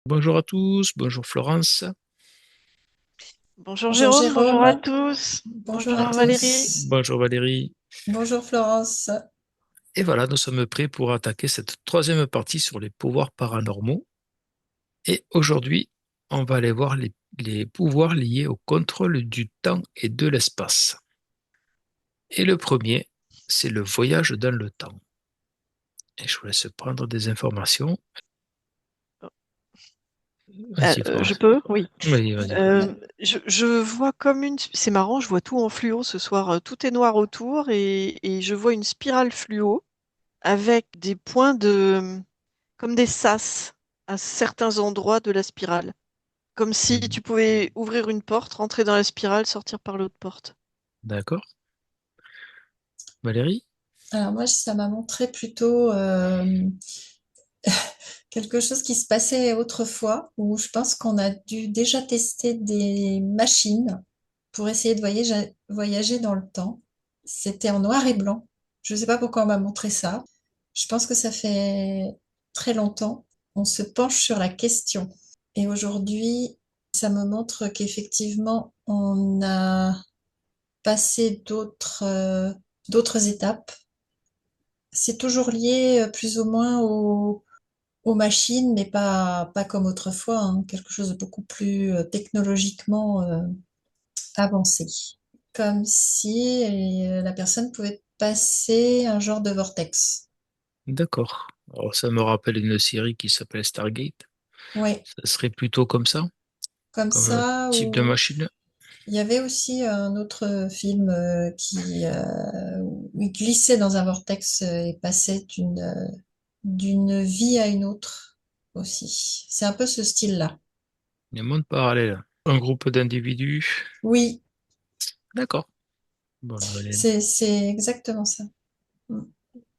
Bonjour à tous, bonjour Florence. Bonjour Bonjour. Jérôme, bonjour à Jérôme, tous. bonjour à Bonjour Valérie. tous. Bonjour Valérie. Bonjour Florence. Et voilà, nous sommes prêts pour attaquer cette troisième partie sur les pouvoirs paranormaux. Et aujourd'hui, on va aller voir les pouvoirs liés au contrôle du temps et de l'espace. Et le premier, c'est le voyage dans le temps. Et je vous laisse prendre des informations. Vas-y Je Florence. peux? Oui. Oui, vas-y. Je vois comme une... C'est marrant, je vois tout en fluo ce soir. Tout est noir autour et je vois une spirale fluo avec des points de... comme des sas à certains endroits de la spirale. Comme si Mhm. tu pouvais ouvrir une porte, rentrer dans la spirale, sortir par l'autre porte. D'accord. Valérie? Alors moi, ça m'a montré plutôt quelque chose qui se passait autrefois, où je pense qu'on a dû déjà tester des machines pour essayer de voyager dans le temps. C'était en noir et blanc. Je ne sais pas pourquoi on m'a montré ça. Je pense que ça fait très longtemps. On se penche sur la question. Et aujourd'hui, ça me montre qu'effectivement, on a passé d'autres étapes. C'est toujours lié plus ou moins aux machines, mais pas comme autrefois, hein, quelque chose de beaucoup plus technologiquement avancé. Comme si la personne pouvait passer un genre de vortex. D'accord. Alors ça me rappelle une série qui s'appelle Stargate. Oui, Ça serait plutôt comme ça, comme comme ça, type de ou machine. il y avait aussi un autre film où il glissait dans un vortex et passait d'une vie à une autre aussi. C'est un peu ce style-là. Un monde parallèle. Un groupe d'individus. Oui, D'accord. Bon, Noël, c'est exactement ça. Mm.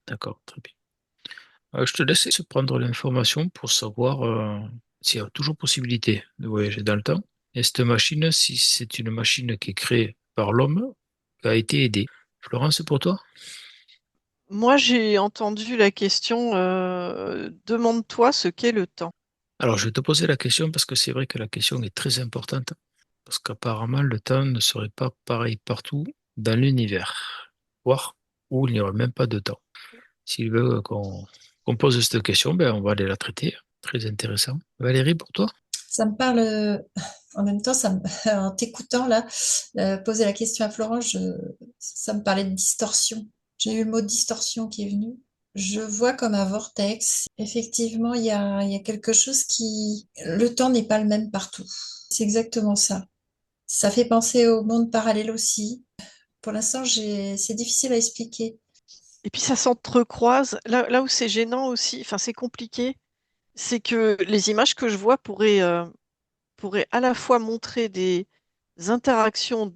d'accord, très bien. Je te laisse prendre l'information pour savoir s'il y a toujours possibilité de voyager dans le temps. Et cette machine, si c'est une machine qui est créée par l'homme, qui a été aidée. Florence, pour toi? Moi, j'ai entendu la question demande-toi ce qu'est le temps. Alors, je vais te poser la question parce que c'est vrai que la question est très importante. Parce qu'apparemment, le temps ne serait pas pareil partout dans l'univers, voire où il n'y aurait même pas de temps. S'il veut qu'on pose cette question, ben, on va aller la traiter. Très intéressant. Valérie, pour toi? Ça me parle, en même temps, en t'écoutant là, poser la question à Florence, ça me parlait de distorsion. J'ai eu le mot distorsion qui est venu. Je vois comme un vortex. Effectivement, il y a quelque chose qui... Le temps n'est pas le même partout. C'est exactement ça. Ça fait penser au monde parallèle aussi. Pour l'instant, c'est difficile à expliquer. Et puis ça s'entrecroise. Là où c'est gênant aussi, enfin c'est compliqué, c'est que les images que je vois pourraient à la fois montrer des interactions,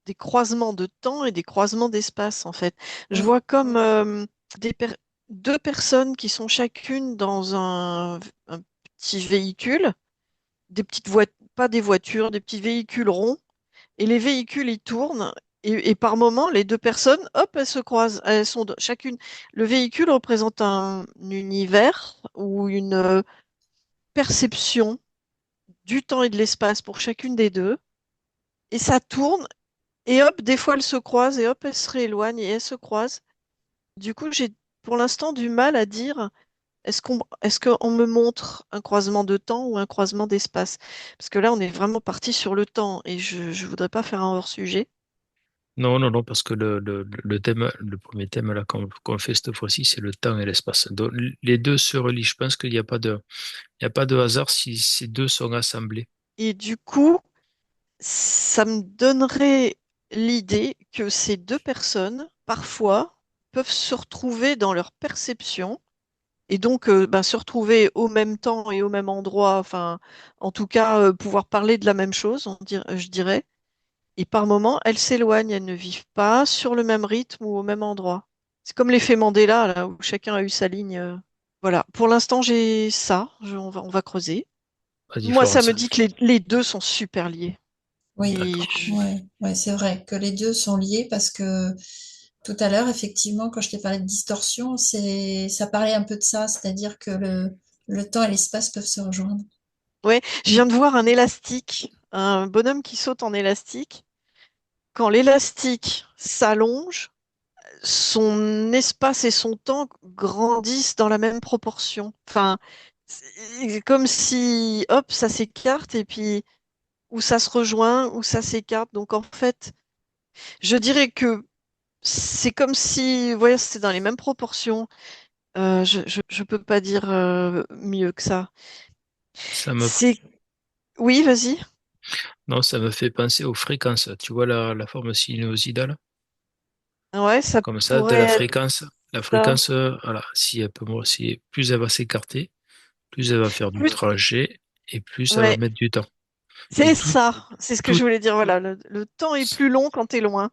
des croisements de temps et des croisements d'espace, en fait. Je Oui, vois comme des per- deux personnes qui sont chacune dans un petit véhicule, des petites voitures, pas des voitures, des petits véhicules ronds, et les véhicules ils tournent. Et par moment, les deux personnes, hop, elles se croisent. Elles sont chacune. Le véhicule représente un univers ou une perception du temps et de l'espace pour chacune des deux. Et ça tourne. Et hop, des fois elles se croisent et hop, elles se rééloignent et elles se croisent. Du coup, j'ai pour l'instant du mal à dire est-ce qu'on me montre un croisement de temps ou un croisement d'espace? Parce que là, on est vraiment parti sur le temps et je voudrais pas faire un hors-sujet. Non, non, non, parce que le thème, le premier thème là qu'on fait cette fois-ci, c'est le temps et l'espace. Donc, les deux se relient. Je pense qu'il n'y a pas il y a pas de hasard si ces deux sont assemblés. Et du coup, ça me donnerait l'idée que ces deux personnes, parfois, peuvent se retrouver dans leur perception et donc ben, se retrouver au même temps et au même endroit, enfin, en tout cas, pouvoir parler de la même chose, je dirais. Et par moments, elles s'éloignent, elles ne vivent pas sur le même rythme ou au même endroit. C'est comme l'effet Mandela, là, où chacun a eu sa ligne. Voilà, pour l'instant, j'ai ça. On va creuser. Vas-y, Moi, ça Florence. me dit que les deux sont super liés. oui, Et D'accord. ouais, ouais, c'est vrai que les deux sont liés parce que tout à l'heure, effectivement, quand je t'ai parlé de distorsion, ça parlait un peu de ça, c'est-à-dire que le temps et l'espace peuvent se rejoindre. Ouais, je viens de voir un élastique, un bonhomme qui saute en élastique. Quand l'élastique s'allonge, son espace et son temps grandissent dans la même proportion. Enfin, c'est comme si, hop, ça s'écarte et puis ou ça se rejoint ou ça s'écarte. Donc en fait, je dirais que c'est comme si, vous voyez, c'est dans les mêmes proportions. Je peux pas dire mieux que ça. Ça me, C'est, oui, vas-y. non, ça me fait penser aux fréquences. Tu vois la forme sinusoïdale? Ouais, ça Comme ça, de pourrait la être fréquence. La ça. fréquence, voilà, si elle peut, si plus elle va s'écarter, plus elle va faire du Plus- trajet et plus ça va ouais, mettre du temps. Et c'est ça. C'est ce que tout, je voulais dire. Voilà, le temps est plus long quand tu es loin.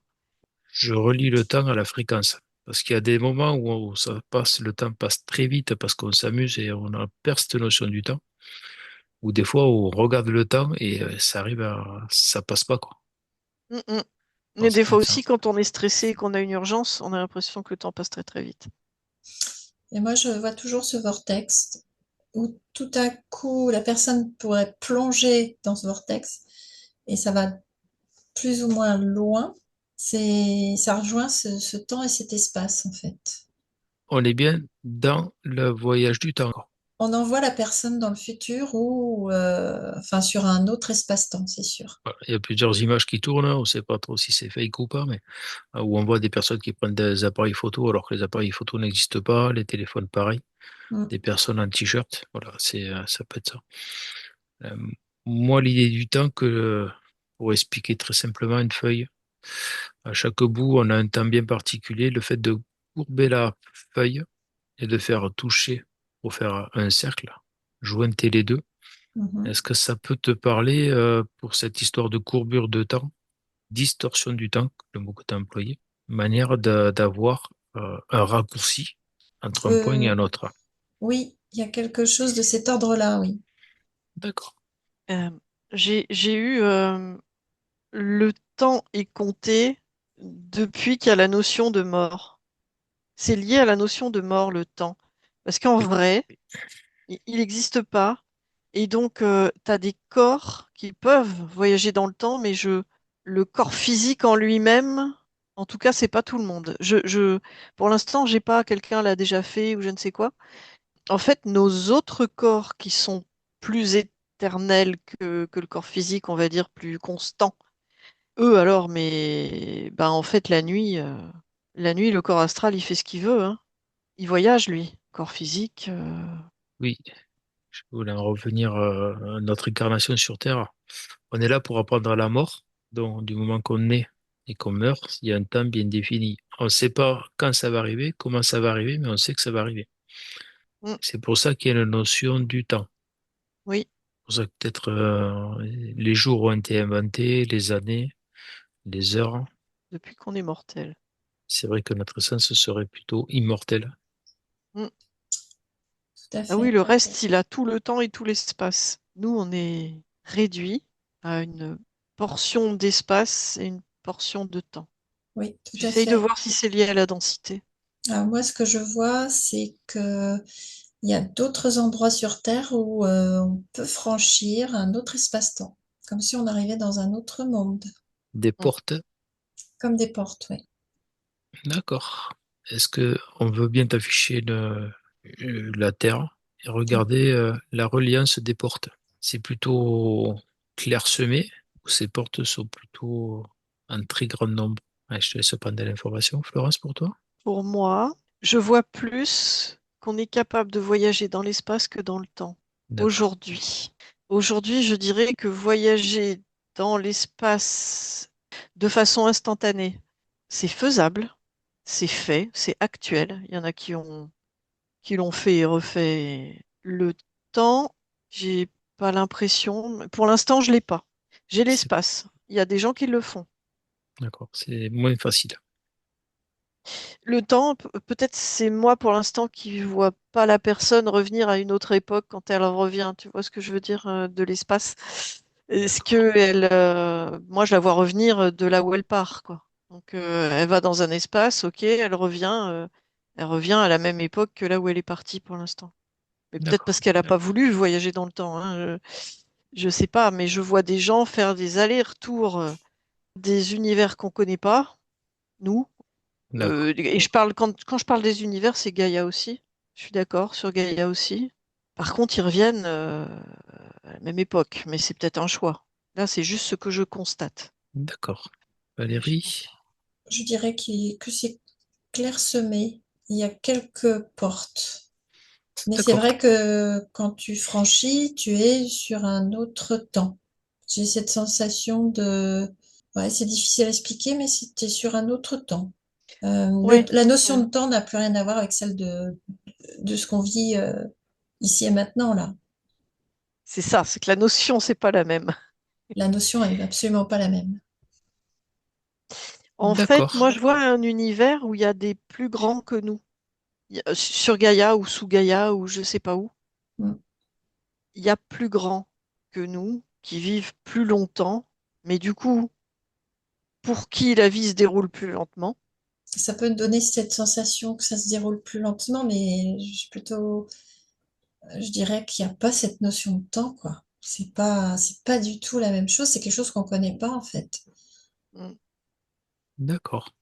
je relie le temps à la fréquence. Parce qu'il y a des moments où ça passe, le temps passe très vite parce qu'on s'amuse et on a perd cette notion du temps. Ou des fois, on regarde le temps et ça arrive ça passe pas, quoi. Mm, mm. Bon, Mais ça des peut fois être ça. aussi, quand on est stressé et qu'on a une urgence, on a l'impression que le temps passe très très vite. Et moi, je vois toujours ce vortex où tout à coup, la personne pourrait plonger dans ce vortex et ça va plus ou moins loin. Ça rejoint ce temps et cet espace, en fait. On est bien dans le voyage du temps. On envoie la personne dans le futur ou enfin sur un autre espace-temps, c'est sûr. Voilà. Il y a plusieurs images qui tournent, on ne sait pas trop si c'est fake ou pas, mais où on voit des personnes qui prennent des appareils photo alors que les appareils photo n'existent pas, les téléphones pareil, Mm. des personnes en t-shirt, voilà, ça peut être ça. Euh, Moi, l'idée du temps pour expliquer très simplement une feuille, à chaque bout, on a un temps bien particulier. Le fait de courber la feuille et de faire toucher pour faire un cercle, jointer les deux. Mhm. Est-ce que ça peut te parler pour cette histoire de courbure de temps, distorsion du temps, le mot que tu as employé, manière d'avoir un raccourci entre un point et Euh, un autre? oui, il y a quelque chose de cet ordre-là, oui. D'accord. Euh, j'ai eu le temps est compté depuis qu'il y a la notion de mort. C'est lié à la notion de mort, le temps. Parce qu'en Oui, vrai, il n'existe pas. Et donc, tu as des corps qui peuvent voyager dans le temps, mais le corps physique en lui-même, en tout cas, c'est pas tout le monde. Pour l'instant, j'ai pas, quelqu'un l'a déjà fait ou je ne sais quoi. En fait, nos autres corps qui sont plus éternels que le corps physique, on va dire plus constant, eux alors, mais ben, en fait, la nuit, le corps astral, il fait ce qu'il veut, hein. Il voyage, lui. Corps physique. oui, je voulais en revenir à notre incarnation sur Terre. On est là pour apprendre à la mort. Donc, du moment qu'on naît et qu'on meurt, il y a un temps bien défini. On ne sait pas quand ça va arriver, comment ça va arriver, mais on sait que ça va arriver. Mm, C'est pour ça qu'il y a une notion du temps. oui, C'est pour ça que peut-être les jours ont été inventés, les années, les heures. depuis qu'on est mortel. C'est vrai que notre essence serait plutôt immortelle. Mm. Tout à Ah oui, fait. le reste, il a tout le temps et tout l'espace. Nous, on est réduit à une portion d'espace et une portion de temps. Oui, tout à J'essaye de fait. voir si c'est lié à la densité. Alors moi, ce que je vois, c'est que il y a d'autres endroits sur Terre où on peut franchir un autre espace-temps, comme si on arrivait dans un autre monde, Des Mm. portes, comme des portes, oui. d'accord. Est-ce que on veut bien t'afficher la Terre et regarder la reliance des portes? C'est plutôt clairsemé ou ces portes sont plutôt en très grand nombre? Ouais, je te laisse prendre de l'information, Florence, pour toi. Pour moi, je vois plus qu'on est capable de voyager dans l'espace que dans le temps. D'accord. Aujourd'hui. Aujourd'hui, je dirais que voyager dans l'espace de façon instantanée, c'est faisable, c'est fait, c'est actuel. Il y en a qui l'ont fait et refait. Le temps, j'ai pas l'impression. Pour l'instant, je l'ai pas. J'ai C'est l'espace. Il y a des gens qui le font. d'accord. C'est moins facile. Le temps, peut-être c'est moi pour l'instant qui vois pas la personne revenir à une autre époque quand elle revient. Tu vois ce que je veux dire de l'espace? Est-ce D'accord. que moi je la vois revenir de là où elle part, quoi. Donc elle va dans un espace, ok, elle revient à la même époque que là où elle est partie pour l'instant. Mais peut-être parce D'accord. qu'elle n'a pas voulu voyager dans le temps, hein. Je sais pas, mais je vois des gens faire des allers-retours des univers qu'on connaît pas, nous. D'accord. Et je parle quand je parle des univers, c'est Gaïa aussi. Je suis d'accord sur Gaïa aussi. Par contre, ils reviennent à la même époque, mais c'est peut-être un choix. Là, c'est juste ce que je constate. D'accord. Mais je Valérie? pense pas. Je dirais que c'est clairsemé. Il y a quelques portes. Mais c'est D'accord. vrai que quand tu franchis, tu es sur un autre temps. J'ai cette sensation de... Ouais, c'est difficile à expliquer, mais tu es sur un autre temps. Oui, La notion oui. de temps n'a plus rien à voir avec celle de ce qu'on vit ici et maintenant, là. C'est ça, c'est que la notion, c'est pas la même. La notion est absolument pas la même. En fait, D'accord. moi, je vois un univers où il y a des plus grands que nous. Sur Gaïa ou sous Gaïa ou je sais pas où, Mm. il y a plus grands que nous qui vivent plus longtemps, mais du coup, pour qui la vie se déroule plus lentement. Ça peut donner cette sensation que ça se déroule plus lentement, mais je dirais qu'il n'y a pas cette notion de temps, quoi. C'est pas du tout la même chose. C'est quelque chose qu'on connaît pas, en fait. Mm. D'accord.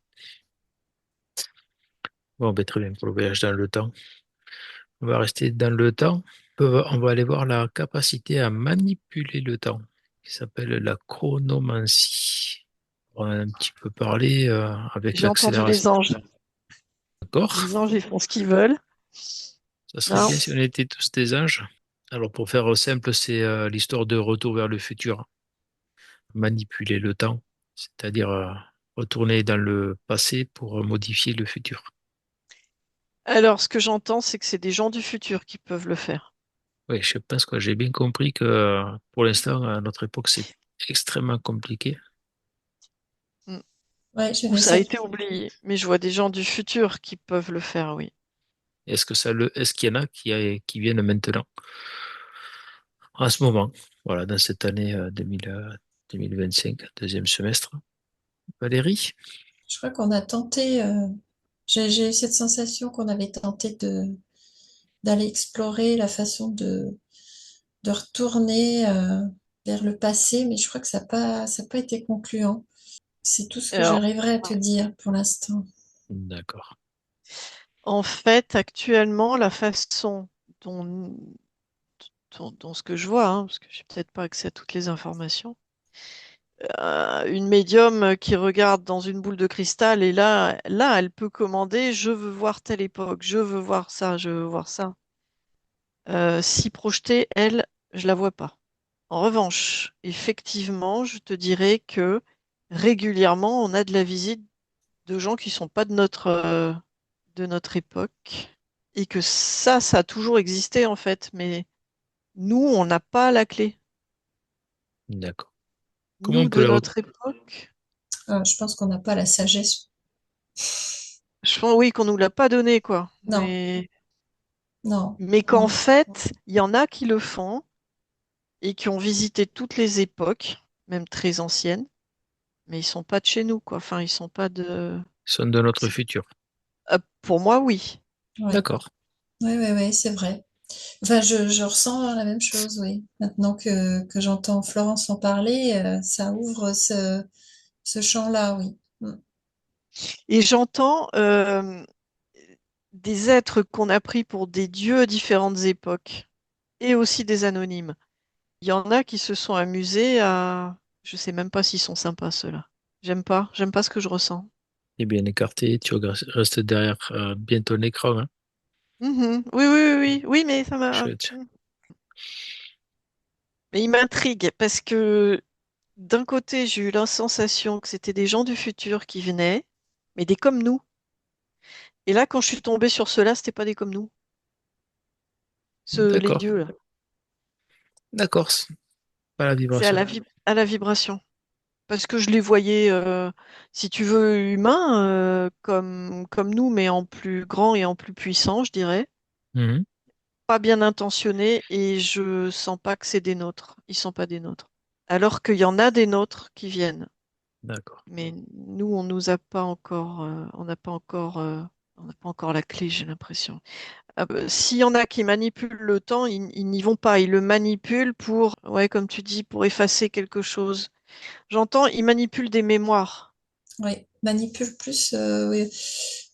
Bon, ben, très bien pour le voyage dans le temps. On va rester dans le temps. On va aller voir la capacité à manipuler le temps, qui s'appelle la chronomancie. On en a un petit peu parlé avec J'ai entendu l'accélération. les anges. D'accord. Les anges, ils font ce qu'ils veulent. Ça serait Non. bien si on était tous des anges. Alors, pour faire simple, c'est l'histoire de Retour vers le futur. Manipuler le temps, c'est-à-dire retourner dans le passé pour modifier le futur. Alors, ce que j'entends, c'est que c'est des gens du futur qui peuvent le faire. Oui, je pense que j'ai bien compris que pour l'instant, à notre époque, c'est extrêmement compliqué. Mm. Ouais, Ou j'avais ça a cette, été oublié. Mais je vois des gens du futur qui peuvent le faire, oui. Est-ce qu'il y en a qui viennent maintenant, en ce moment, voilà, dans cette année 2025, deuxième semestre? Valérie? je crois qu'on a tenté, j'ai eu cette sensation qu'on avait tenté d'aller explorer la façon de retourner vers le passé, mais je crois que ça a pas été concluant. C'est tout ce que Alors, j'arriverai à te dire pour l'instant. D'accord. en fait, actuellement, la façon dont, dont ce que je vois, hein, parce que j'ai peut-être pas accès à toutes les informations, une médium qui regarde dans une boule de cristal et là, elle peut commander, je veux voir telle époque, je veux voir ça, je veux voir ça. Si projetée, elle, je la vois pas. En revanche, effectivement, je te dirais que régulièrement, on a de la visite de gens qui sont pas de notre époque et que ça a toujours existé en fait, mais nous, on n'a pas la clé. D'accord. Comment Nous, on peut de la... notre époque, Je pense qu'on n'a pas la sagesse. je pense oui qu'on nous l'a pas donné quoi, Non, non, mais qu'en non. fait, il y en a qui le font et qui ont visité toutes les époques, même très anciennes, mais ils sont pas de chez nous quoi. Enfin, ils sont pas de. Sont de notre C'est- futur? Pour moi, oui. Ouais, D'accord. ouais, ouais, ouais, c'est vrai. Enfin, je ressens la même chose, oui. Maintenant que j'entends Florence en parler, ça ouvre ce champ-là, oui. Mm. Et j'entends des êtres qu'on a pris pour des dieux à différentes époques et aussi des anonymes. Il y en a qui se sont amusés à. Je sais même pas s'ils sont sympas, ceux-là. J'aime pas ce que je ressens. Et bien écarté, restes derrière bien ton écran, hein. Mhm. Oui, oui, oui, oui, oui, mais ça m'a. Chouette. Mais il m'intrigue parce que d'un côté, j'ai eu la sensation que c'était des gens du futur qui venaient, mais des comme nous. Et là, quand je suis tombée sur ceux-là, c'était pas des comme nous. Les D'accord. dieux, là. D'accord. Pas la C'est vibration. à la vibration. Parce que je les voyais, si tu veux, humains, comme nous, mais en plus grand et en plus puissant, je dirais. Mhm. Pas bien intentionnés et je sens pas que c'est des nôtres. Ils sont pas des nôtres. Alors qu'il y en a des nôtres qui viennent. D'accord. Mais nous, on nous a pas encore, on n'a pas encore On n'a pas encore la clé, j'ai l'impression. S'il y en a qui manipulent le temps, ils n'y vont pas. Ils le manipulent pour, ouais, comme tu dis, pour effacer quelque chose. J'entends, ils manipulent des mémoires. Oui, manipule plus, oui,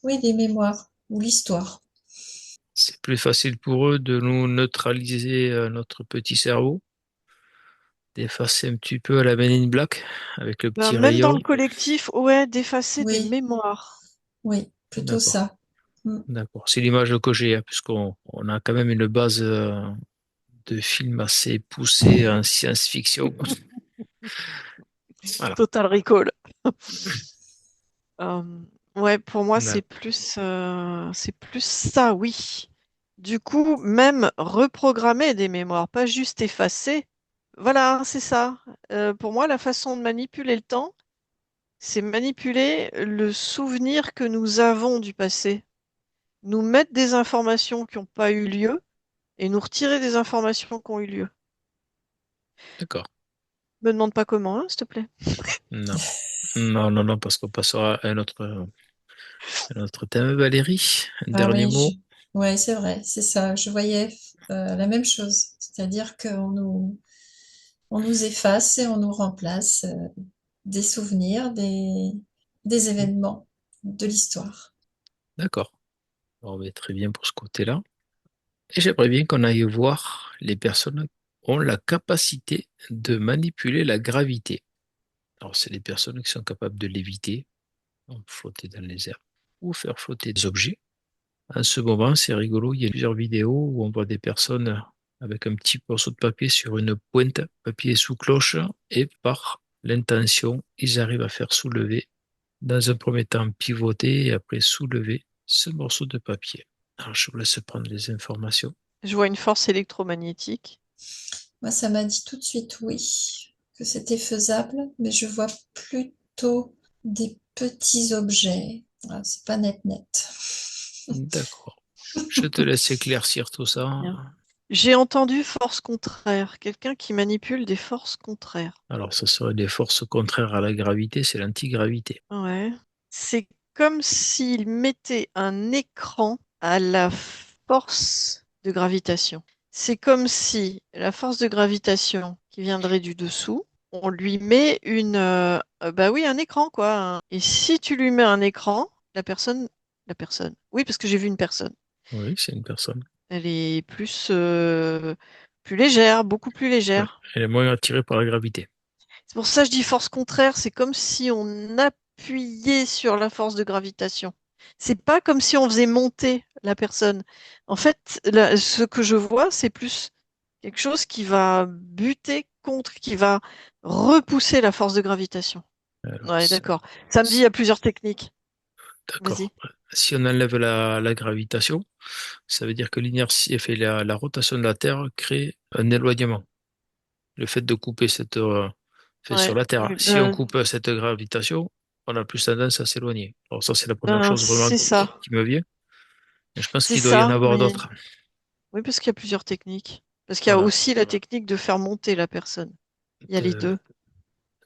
oui, les mémoires ou l'histoire. C'est plus facile pour eux de nous neutraliser notre petit cerveau, d'effacer un petit peu à la Men in Black avec le Ben, petit même dans le rayon. collectif, ouais, d'effacer des Oui, mémoires. oui, plutôt D'accord, ça. Mm. d'accord. C'est l'image que j'ai, hein, puisqu'on a quand même une base de films assez poussés en science-fiction. Voilà. Total Recall. Euh, ouais, pour moi, D'accord. c'est plus ça, oui. Du coup, même reprogrammer des mémoires, pas juste effacer. Voilà, c'est ça. Pour moi, la façon de manipuler le temps, c'est manipuler le souvenir que nous avons du passé. Nous mettre des informations qui n'ont pas eu lieu et nous retirer des informations qui ont eu lieu. D'accord. Me demande pas comment, hein, s'il te plaît. Non. Non, non, non, parce qu'on passera à un autre thème. Valérie, un Ah dernier oui, mot. ouais, c'est vrai, c'est ça. Je voyais la même chose, c'est-à-dire on nous efface et on nous remplace des souvenirs, des événements de l'histoire. D'accord. Bon, ben, très bien pour ce côté-là. Et j'aimerais bien qu'on aille voir les personnes qui ont la capacité de manipuler la gravité. Alors, c'est les personnes qui sont capables de léviter, donc flotter dans les airs, ou faire flotter des objets. En ce moment, c'est rigolo, il y a plusieurs vidéos où on voit des personnes avec un petit morceau de papier sur une pointe, papier sous cloche, et par l'intention, ils arrivent à faire soulever, dans un premier temps pivoter et après soulever ce morceau de papier. Alors, je vous laisse prendre les informations. Je vois une force électromagnétique. Moi, ça m'a dit tout de suite oui, que c'était faisable, mais je vois plutôt des petits objets. Ah, c'est pas net net. D'accord. Je te laisse éclaircir tout ça. Bien. J'ai entendu force contraire, quelqu'un qui manipule des forces contraires. Alors, ce serait des forces contraires à la gravité, c'est l'antigravité. Ouais. C'est comme s'il mettait un écran à la force de gravitation. C'est comme si la force de gravitation qui viendrait du dessous, on lui met bah oui, un écran quoi. Et si tu lui mets un écran, la personne, oui, parce que j'ai vu une personne. Oui, c'est une personne. Elle est plus légère, beaucoup plus Ouais. légère. Elle est moins attirée par la gravité. C'est pour ça que je dis force contraire, c'est comme si on appuyait sur la force de gravitation. C'est pas comme si on faisait monter la personne. En fait, ce que je vois, c'est plus quelque chose qui va buter contre, qui va repousser la force de gravitation. Alors, Ouais, d'accord. Ça me dit, il y a plusieurs techniques. d'accord. Vas-y. Si on enlève la gravitation, ça veut dire que l'inertie fait la rotation de la Terre crée un éloignement. Le fait de couper cette fait sur Ouais. la Terre. Si on coupe cette gravitation, on a plus tendance à s'éloigner. Alors ça, c'est la première chose vraiment C'est ça. qui me vient. Mais je pense C'est qu'il doit y en ça, avoir mais d'autres. oui, parce qu'il y a plusieurs techniques. Parce qu'il y a Voilà. aussi la technique de faire monter la personne. Il y a les De- deux.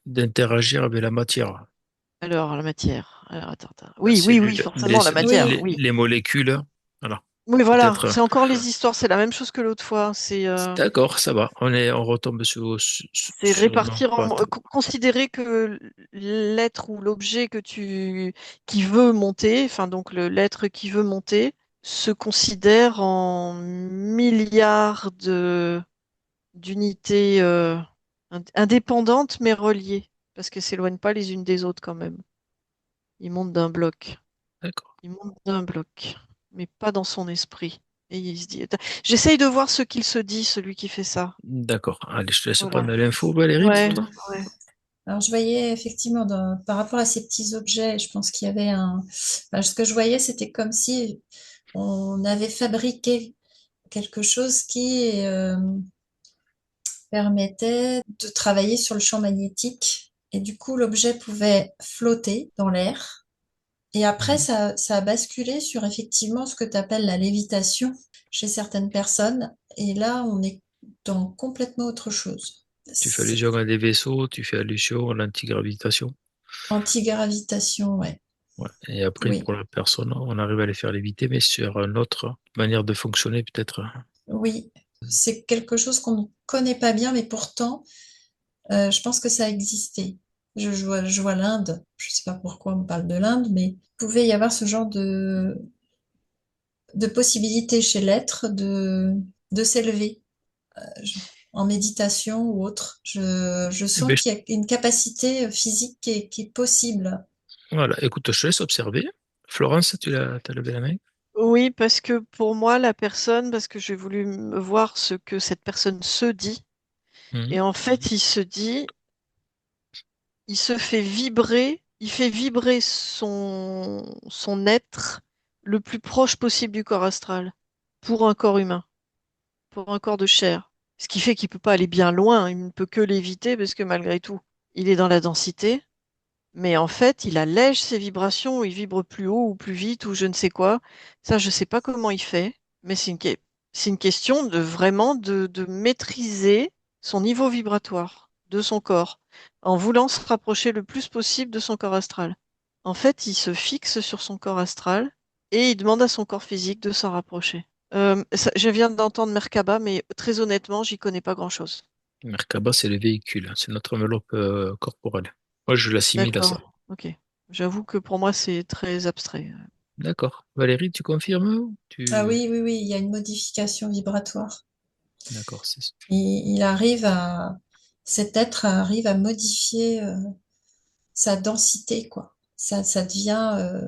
D'interagir avec la matière. Alors, la matière. Alors, attends, attends. La Oui, oui, oui, cellule, forcément, la matière, Oui, oui. les molécules. Voilà. Oui, voilà, Peut-être. c'est encore les histoires, c'est la même chose que l'autre fois. D'accord, ça va. On retombe C'est sur nos répartir pattes. considérer que l'être ou l'objet qui veut monter, enfin donc l'être qui veut monter, se considère en milliards d'unités indépendantes mais reliées, parce qu'elles s'éloignent pas les unes des autres quand même. Ils montent d'un bloc. D'accord. Il monte d'un bloc, mais pas dans son esprit. Et il se dit, attends, j'essaye de voir ce qu'il se dit, celui qui fait ça. D'accord. Allez, je te laisse Voilà. prendre l'info, Valérie, pour Ouais, toi. ouais. alors je voyais effectivement par rapport à ces petits objets, je pense qu'il y avait enfin, ce que je voyais, c'était comme si on avait fabriqué quelque chose qui permettait de travailler sur le champ magnétique. Et du coup, l'objet pouvait flotter dans l'air. Et après, Mhm. ça a basculé sur effectivement ce que tu appelles la lévitation chez certaines personnes. Et là, on est dans complètement autre chose. Tu fais C'est allusion à des vaisseaux, tu fais allusion à l'antigravitation. anti-gravitation, ouais. Ouais. Et après, Oui, pour la personne, on arrive à les faire léviter, mais sur une autre manière de fonctionner, peut-être. oui. C'est quelque chose qu'on ne connaît pas bien, mais pourtant, je pense que ça existait. Je vois l'Inde, je ne sais pas pourquoi on parle de l'Inde, mais il pouvait y avoir ce genre de possibilité chez l'être de s'élever je- en méditation ou autre. Je Eh sens ben, qu'il y a une capacité physique qui est possible. voilà, écoute, je te laisse observer. Florence, t'as levé la main? Oui, parce que pour moi, la personne, parce que j'ai voulu voir ce que cette personne se dit, Mhm. et en fait, il se dit, il se fait vibrer, il fait vibrer son être le plus proche possible du corps astral pour un corps humain, pour un corps de chair. Ce qui fait qu'il peut pas aller bien loin, il ne peut que l'éviter parce que malgré tout, il est dans la densité. Mais en fait, il allège ses vibrations, il vibre plus haut ou plus vite ou je ne sais quoi. Ça, je ne sais pas comment il fait, mais c'est une question de vraiment de maîtriser son niveau vibratoire de son corps, en voulant se rapprocher le plus possible de son corps astral. En fait, il se fixe sur son corps astral et il demande à son corps physique de s'en rapprocher. Je viens d'entendre Merkaba, mais très honnêtement, j'y connais pas grand-chose. Merkaba, c'est le véhicule, hein, c'est notre enveloppe corporelle. Moi, je l'assimile à ça. D'accord, ok. J'avoue que pour moi, c'est très abstrait. D'accord. Valérie, tu confirmes? Ah Tu... oui, oui, oui, il y a une modification vibratoire. D'accord, c'est ça. Il arrive cet être arrive à modifier sa densité, quoi. Ça devient,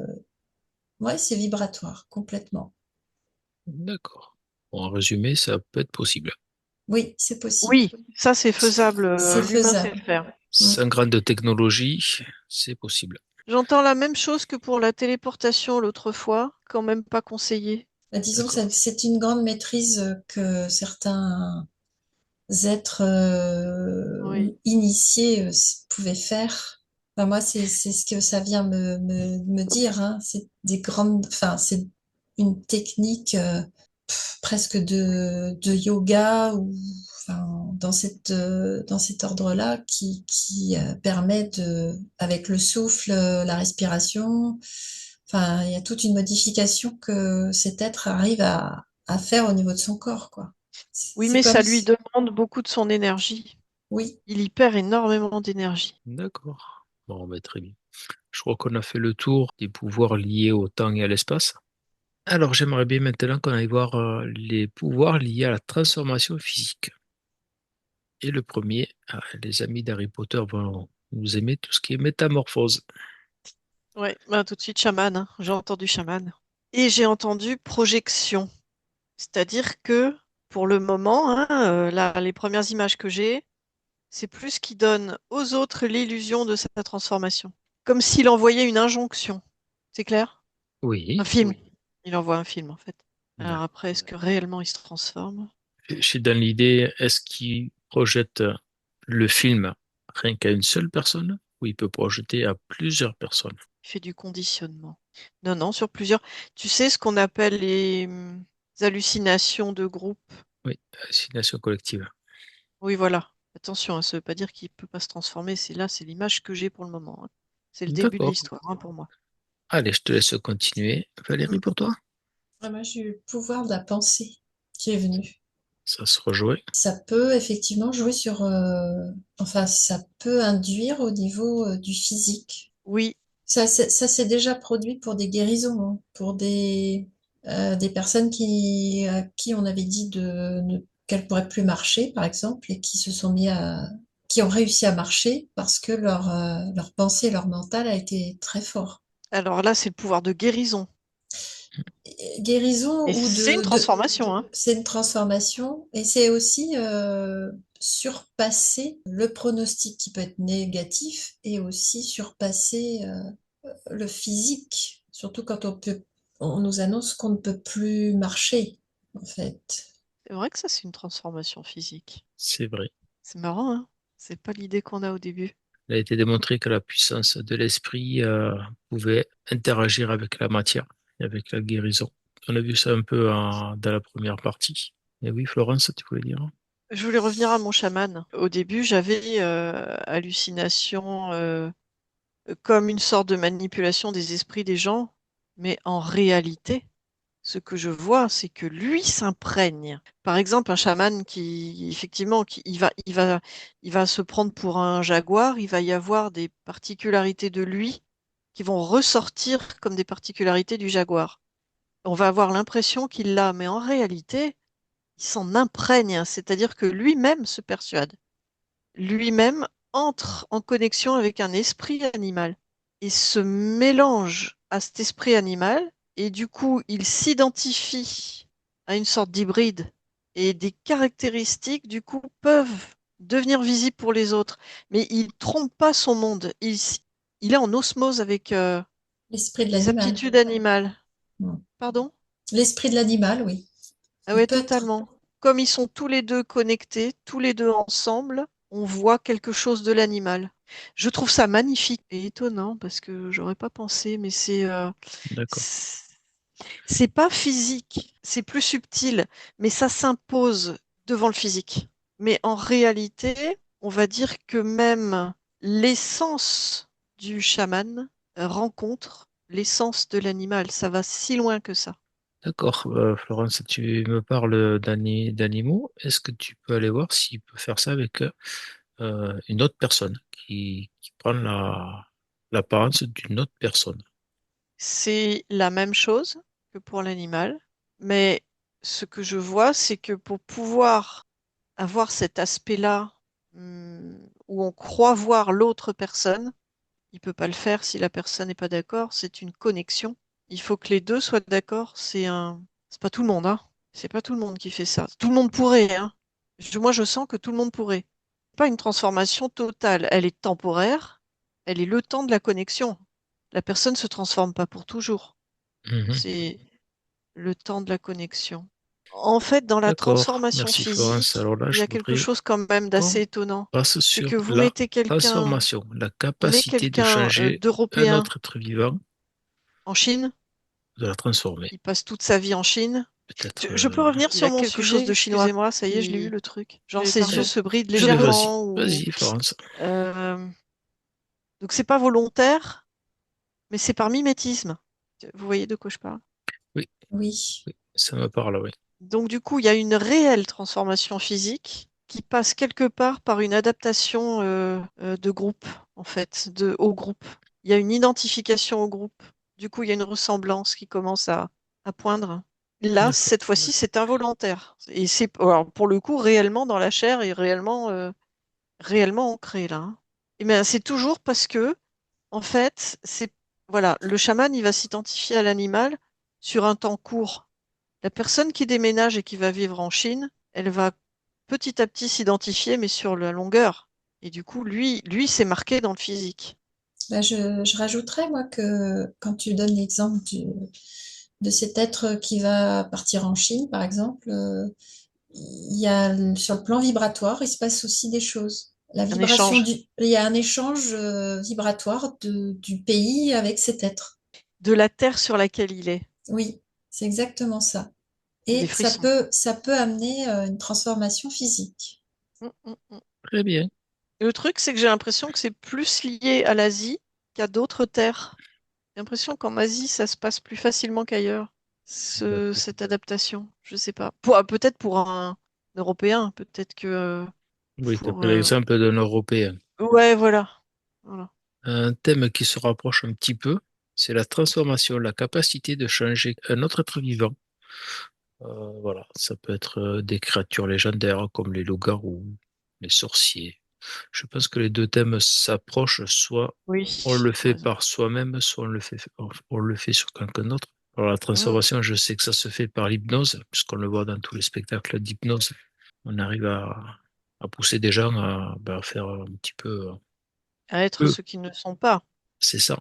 ouais, c'est vibratoire, complètement. D'accord. Bon, en résumé, ça peut être possible. Oui, c'est possible. Oui, ça c'est faisable. C'est L'humain sait faisable. le faire. Mm. Sans grande technologie, c'est possible. J'entends la même chose que pour la téléportation l'autre fois, quand même pas conseillé. Bah, disons que D'accord. c'est une grande maîtrise que certains êtres Oui. initiés pouvaient faire. Enfin, moi, c'est ce que ça vient me dire, hein. C'est des grandes, enfin, c'est une technique presque de yoga ou enfin, dans cet ordre-là qui permet avec le souffle, la respiration, enfin, il y a toute une modification que cet être arrive à faire au niveau de son corps, quoi. Oui, C'est mais comme ça lui si, demande beaucoup de son énergie. oui, Il y perd énormément d'énergie. D'accord. Bon, ben, très bien. Je crois qu'on a fait le tour des pouvoirs liés au temps et à l'espace. Alors, j'aimerais bien maintenant qu'on aille voir les pouvoirs liés à la transformation physique. Et le premier, les amis d'Harry Potter vont nous aimer tout ce qui est métamorphose. Ouais, bah, tout de suite chaman, hein. J'ai entendu chaman. Et j'ai entendu projection. C'est-à-dire que pour le moment, hein, là, les premières images que j'ai, c'est plus qui donne aux autres l'illusion de sa transformation. Comme s'il envoyait une injonction. C'est clair? Un Oui, film. Il envoie un film, en fait. Alors d'accord. après, est-ce que réellement il se transforme? Je suis dans l'idée, est-ce qu'il projette le film rien qu'à une seule personne ou il peut projeter à plusieurs personnes? Il fait du conditionnement. Non, non, sur plusieurs. Tu sais ce qu'on appelle les hallucinations de groupe? Oui, hallucination collective. Oui, voilà. Attention, hein, ça ne veut pas dire qu'il ne peut pas se transformer. C'est là, c'est l'image que j'ai pour le moment, hein. C'est le début de D'accord. l'histoire, hein, pour moi. Allez, je te laisse continuer. Valérie, Mm. pour toi? ah, moi j'ai eu le pouvoir de la pensée qui est venu. Ça se rejouait. Ça peut effectivement jouer sur, enfin, ça peut induire au niveau du physique. Oui, Ça s'est déjà produit pour des guérisons, hein, pour des personnes à qui on avait dit qu'elles pourraient plus marcher, par exemple, et qui se sont qui ont réussi à marcher parce que leur pensée, leur mental a été très fort. alors là, c'est le pouvoir de guérison. Guérison Et ou c'est une transformation, hein. c'est une transformation et c'est aussi surpasser le pronostic qui peut être négatif et aussi surpasser le physique, surtout quand on nous annonce qu'on ne peut plus marcher, en fait. C'est vrai que ça, c'est une transformation physique. C'est vrai. C'est marrant, hein. C'est pas l'idée qu'on a au début. Il a été démontré que la puissance de l'esprit pouvait interagir avec la matière et avec la guérison. On a vu ça un peu dans la première partie. Et oui, Florence, tu voulais dire? Je voulais revenir à mon chaman. Au début, j'avais hallucination comme une sorte de manipulation des esprits des gens, mais en réalité, ce que je vois, c'est que lui s'imprègne. Par exemple, un chaman qui, effectivement, il va se prendre pour un jaguar, il va y avoir des particularités de lui qui vont ressortir comme des particularités du jaguar. On va avoir l'impression qu'il l'a, mais en réalité, il s'en imprègne, c'est-à-dire que lui-même se persuade. Lui-même entre en connexion avec un esprit animal et se mélange à cet esprit animal et du coup il s'identifie à une sorte d'hybride et des caractéristiques du coup peuvent devenir visibles pour les autres. Mais il trompe pas son monde. Il est en osmose avec L'esprit de les l'animal. aptitudes animales. Mm. Pardon? L'esprit de l'animal, oui. Ah Il ouais, peut être. totalement. Comme ils sont tous les deux connectés, tous les deux ensemble, on voit quelque chose de l'animal. Je trouve ça magnifique et étonnant parce que j'aurais pas pensé, mais D'accord. c'est c'est pas physique, c'est plus subtil, mais ça s'impose devant le physique. Mais en réalité, on va dire que même l'essence du chaman rencontre l'essence de l'animal. Ça va si loin que ça. D'accord. Florence, tu me parles d'animaux. Est-ce que tu peux aller voir s'il peut faire ça avec une autre personne qui prend l'apparence d'une autre personne? C'est la même chose que pour l'animal, mais ce que je vois, c'est que pour pouvoir avoir cet aspect-là, où on croit voir l'autre personne, il peut pas le faire si la personne n'est pas d'accord. C'est une connexion. Il faut que les deux soient d'accord. C'est pas tout le monde, hein. C'est pas tout le monde qui fait ça. Tout le monde pourrait, hein. Moi, je sens que tout le monde pourrait. Pas une transformation totale. Elle est temporaire. Elle est le temps de la connexion. La personne se transforme pas pour toujours. Mhm. C'est le temps de la connexion. En fait, dans la D'accord. transformation Merci Florence. physique, Alors là, il y je a quelque voudrais chose quand même qu'on d'assez étonnant. passe C'est que sur la transformation, la vous mettez capacité de quelqu'un changer un d'européen autre être vivant, en Chine, de la transformer. il passe toute sa vie en Chine. Peut-être. Je peux revenir Il sur a mon quelque chose sujet, de chinois excusez-moi, ça y est, je l'ai eu qui. le truc. Genre Oui, ses yeux pardon. se brident Allez, vas-y. légèrement ou Vas-y, Florence. euh, donc c'est pas volontaire, mais c'est par mimétisme. Vous voyez de quoi je parle? Oui, Oui. oui, ça me parle, oui. Donc du coup, il y a une réelle transformation physique qui passe quelque part par une adaptation de groupe, en fait, au groupe. Il y a une identification au groupe. Du coup, il y a une ressemblance qui commence à poindre. Là, D'accord. cette fois-ci, c'est involontaire. Et c'est alors, pour le coup réellement dans la chair et réellement ancré là, hein. Et bien, c'est toujours parce que, en fait, c'est voilà, le chaman, il va s'identifier à l'animal sur un temps court. La personne qui déménage et qui va vivre en Chine, elle va petit à petit s'identifier, mais sur la longueur. Et du coup, lui, c'est marqué dans le physique. Bah, je rajouterais, moi, que quand tu donnes l'exemple de cet être qui va partir en Chine, par exemple, il y a, sur le plan vibratoire, il se passe aussi des choses. La Un vibration échange il y a un échange vibratoire du pays avec cet être. de la terre sur laquelle il est. Oui, c'est exactement ça. J'ai des Et frissons. ça peut amener une transformation physique. Mm. Très bien. Et le truc, c'est que j'ai l'impression que c'est plus lié à l'Asie qu'à d'autres terres. J'ai l'impression qu'en Asie, ça se passe plus facilement qu'ailleurs, D'accord. cette adaptation. Je sais pas. Peut-être pour un Européen, peut-être que Oui, tu as pour... pris l'exemple d'un Européen. Ouais, voilà. Voilà. Un thème qui se rapproche un petit peu, c'est la transformation, la capacité de changer un autre être vivant. Voilà, ça peut être des créatures légendaires comme les loups-garous, les sorciers. Je pense que les deux thèmes s'approchent, soit on Oui, le t'as fait raison. par soi-même, soit on le fait sur quelqu'un d'autre. Alors la Mm. transformation, je sais que ça se fait par l'hypnose, puisqu'on le voit dans tous les spectacles d'hypnose. On arrive à pousser des gens à faire un petit peu À être eux. ceux qui ne sont pas. C'est ça.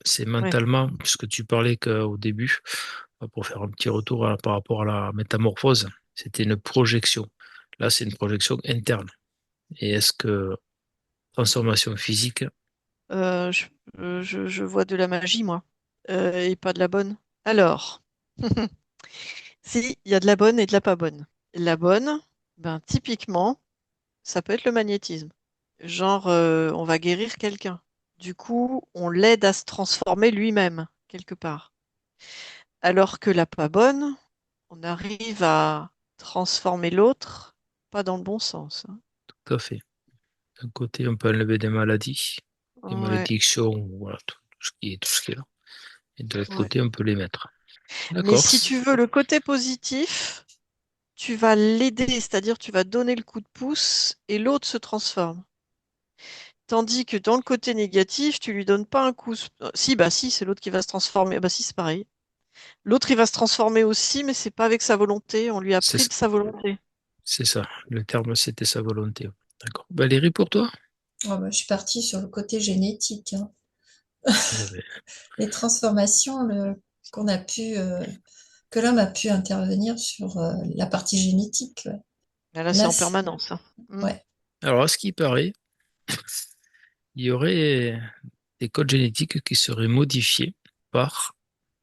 C'est Ouais. mentalement, puisque tu parlais qu'au début, pour faire un petit retour par rapport à la métamorphose, c'était une projection. Là, c'est une projection interne. Et est-ce que transformation physique, Euh, je, je vois de la magie, moi, et pas de la bonne. Alors, si, il y a de la bonne et de la pas bonne. La bonne, ben, typiquement, ça peut être le magnétisme. Genre, on va guérir quelqu'un. Du coup, on l'aide à se transformer lui-même, quelque part. Alors que la pas bonne, on arrive à transformer l'autre, pas dans le bon sens, hein. Tout à fait. D'un côté, on peut enlever des Ouais, malédictions, voilà, tout ce qui est là. Et de l'autre ouais. côté, on peut les mettre. Mais D'accord. si tu veux le côté positif, tu vas l'aider, c'est-à-dire tu vas donner le coup de pouce et l'autre se transforme. Tandis que dans le côté négatif, tu lui donnes pas un coup. Si, bah si, c'est l'autre qui va se transformer. Bah si, c'est pareil. L'autre, il va se transformer aussi, mais c'est pas avec sa volonté. On lui a C'est pris ça. de sa volonté. C'est ça. Le terme, c'était sa volonté. D'accord. Valérie, pour toi? Ah bah, je suis partie sur le côté génétique, hein. Eh ben, Les transformations qu'on a que l'homme a pu intervenir sur la partie génétique. Ouais. Mais là, c'est Là, en permanence, hein. ouais. alors, à ce qui paraît, il y aurait des codes génétiques qui seraient modifiés par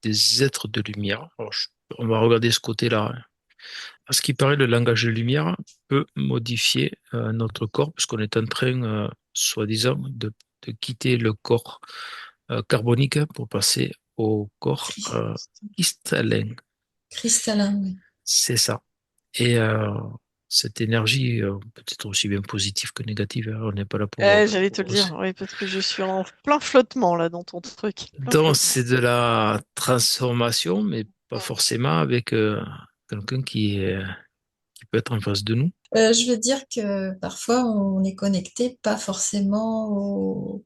des êtres de lumière. Alors, on va regarder ce côté-là. À ce qui paraît, le langage de lumière peut modifier notre corps, puisqu'on est en train, soi-disant, de quitter le corps carbonique pour passer au corps cristallin. Cristallin, oui. C'est ça. Et cette énergie peut être aussi bien positive que négative, hein. On n'est pas là pour... J'allais te le dire, oui, parce que je suis en plein flottement là dans ton truc. Plein Donc, flottement. c'est de la transformation, mais pas Mm. forcément avec quelqu'un qui peut être en face de nous. Je veux dire que parfois on est connecté pas forcément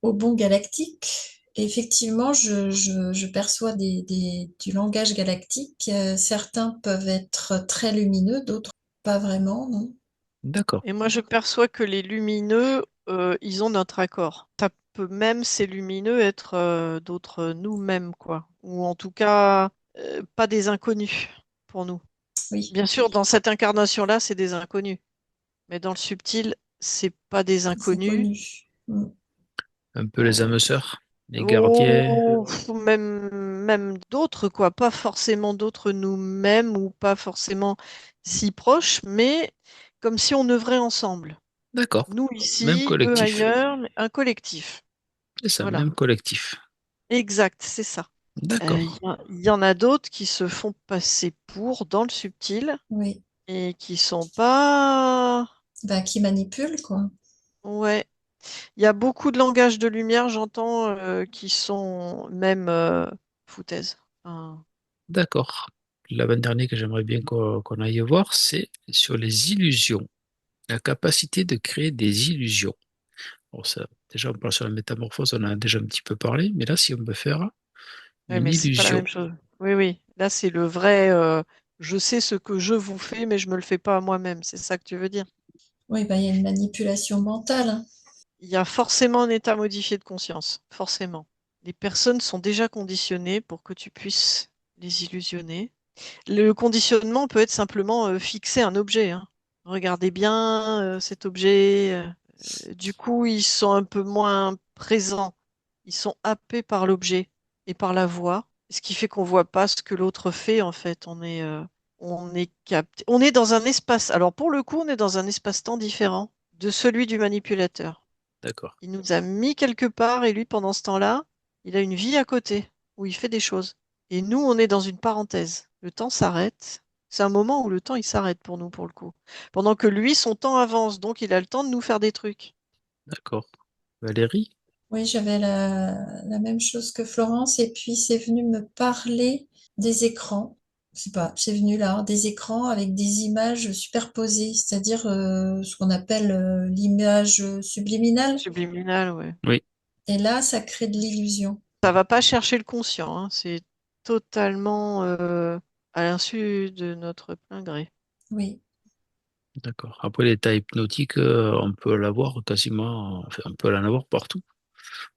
au bon galactique. Et effectivement, je perçois du langage galactique. Certains peuvent être très lumineux, d'autres pas vraiment, non? D'accord. Et moi, je perçois que les lumineux, ils ont notre accord. Ça peut même, ces lumineux, être d'autres nous-mêmes, quoi. Ou en tout cas, pas des inconnus pour nous. Oui, Bien sûr, dans cette incarnation-là, c'est des inconnus. Mais dans le subtil, c'est pas des c'est inconnus. connu. Mm. Un peu les âmes Euh, sœurs, les gardiens. oh, même d'autres, quoi. Pas forcément d'autres nous-mêmes ou pas forcément si proches, mais comme si on œuvrait ensemble. D'accord. Nous Même ici, eux collectif. ailleurs, mais un collectif. C'est ça, Voilà, même collectif. exact, c'est ça. D'accord. Il y en a d'autres qui se font passer pour dans le subtil Oui, et qui sont pas. bah, qui manipule, quoi. Ouais, il y a beaucoup de langages de lumière, j'entends, qui sont même foutaises. Enfin, D'accord. L'avant-dernier que j'aimerais bien qu'on aille voir, c'est sur les illusions. La capacité de créer des illusions. Bon, ça, déjà, on parle sur la métamorphose, on en a déjà un petit peu parlé, mais là, si on peut faire ouais, une mais c'est pas la illusion. même chose. Oui, oui. Là, c'est le vrai. Je sais ce que je vous fais, mais je me le fais pas à moi-même. C'est ça que tu veux dire? Oui, bah, il y a une manipulation mentale, hein. Il y a forcément un état modifié de conscience, forcément. Les personnes sont déjà conditionnées pour que tu puisses les illusionner. Le conditionnement peut être simplement fixer un objet, hein. Regardez bien cet objet. Du coup, ils sont un peu moins présents. Ils sont happés par l'objet et par la voix, ce qui fait qu'on voit pas ce que l'autre fait en fait. On est capté. On est dans un espace. Alors pour le coup, on est dans un espace-temps différent de celui du manipulateur. D'accord. Il nous a mis quelque part et lui, pendant ce temps-là, il a une vie à côté où il fait des choses. Et nous, on est dans une parenthèse. Le temps s'arrête. C'est un moment où le temps, il s'arrête pour nous, pour le coup. Pendant que lui, son temps avance, donc il a le temps de nous faire des trucs. D'accord. Valérie? Oui, j'avais la même chose que Florence, et puis c'est venu me parler des écrans. Je sais pas, c'est venu là, des écrans avec des images superposées, c'est-à-dire ce qu'on appelle l'image subliminale. Subliminal, ouais. Oui. Et là, ça crée de l'illusion. Ça va pas chercher le conscient, hein. C'est totalement à l'insu de notre plein gré. Oui, D'accord. Après, l'état hypnotique, on peut l'avoir quasiment, enfin, on peut l'en avoir partout.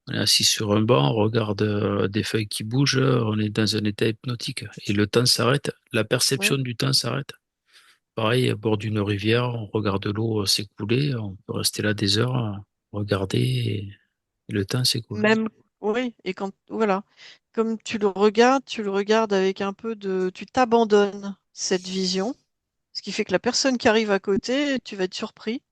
On est assis sur un banc, on regarde des feuilles qui bougent, on est dans un état hypnotique. Et le temps s'arrête, la perception Ouais. du temps s'arrête. Pareil, à bord d'une rivière, on regarde l'eau s'écouler, on peut rester là des heures, regarder, et le temps s'écoule. Même, oui, et quand, voilà, comme tu le regardes avec un peu de, tu t'abandonnes cette vision, ce qui fait que la personne qui arrive à côté, tu vas être surpris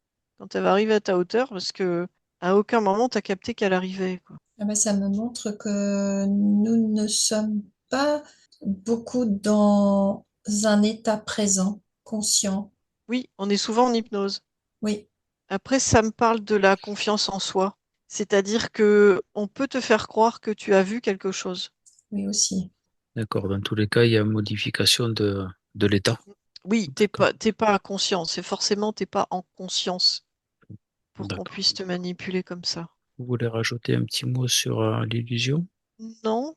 quand elle va arriver à ta hauteur, parce que à aucun moment t'as capté qu'elle arrivait, quoi. Ah ben, ça me montre que nous ne sommes pas beaucoup dans un état présent, conscient. Oui, on est souvent en hypnose. Oui, Après, ça me parle de la confiance en soi. C'est-à-dire que on peut te faire croire que tu as vu quelque chose. oui aussi. D'accord. Dans tous les cas, il y a une modification de l'état. Oui, D'accord. t'es pas conscient. C'est forcément t'es pas en conscience pour qu'on D'accord. puisse te manipuler comme ça. Vous voulez rajouter un petit mot sur l'illusion? Non,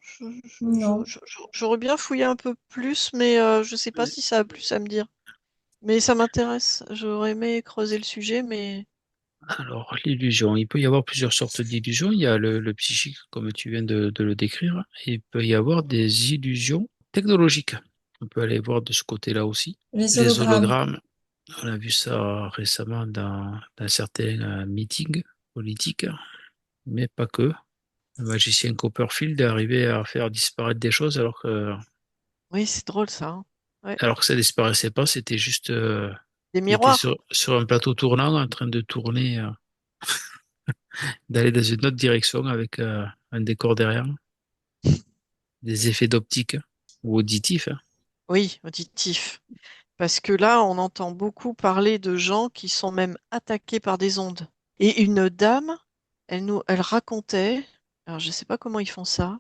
Non. j'aurais bien fouillé un peu plus, mais je sais pas si ça a plus à me dire. Mais ça m'intéresse. J'aurais aimé creuser le sujet, mais Alors, l'illusion, il peut y avoir plusieurs sortes d'illusions. Il y a le psychique, comme tu viens de le décrire, et il peut y avoir des illusions technologiques. On peut aller voir de ce côté-là aussi. Les Les hologrammes. hologrammes, on a vu ça récemment dans certains meetings politiques, mais pas que. Le magicien Copperfield est arrivé à faire disparaître des choses oui, c'est drôle ça, hein. Ouais. alors que ça disparaissait pas, c'était juste, Des il était miroirs. sur un plateau tournant en train de tourner, d'aller dans une autre direction avec un décor derrière, des effets d'optique ou auditifs, hein. Oui, auditif. Parce que là, on entend beaucoup parler de gens qui sont même attaqués par des ondes. Et une dame, elle racontait, alors je ne sais pas comment ils font ça,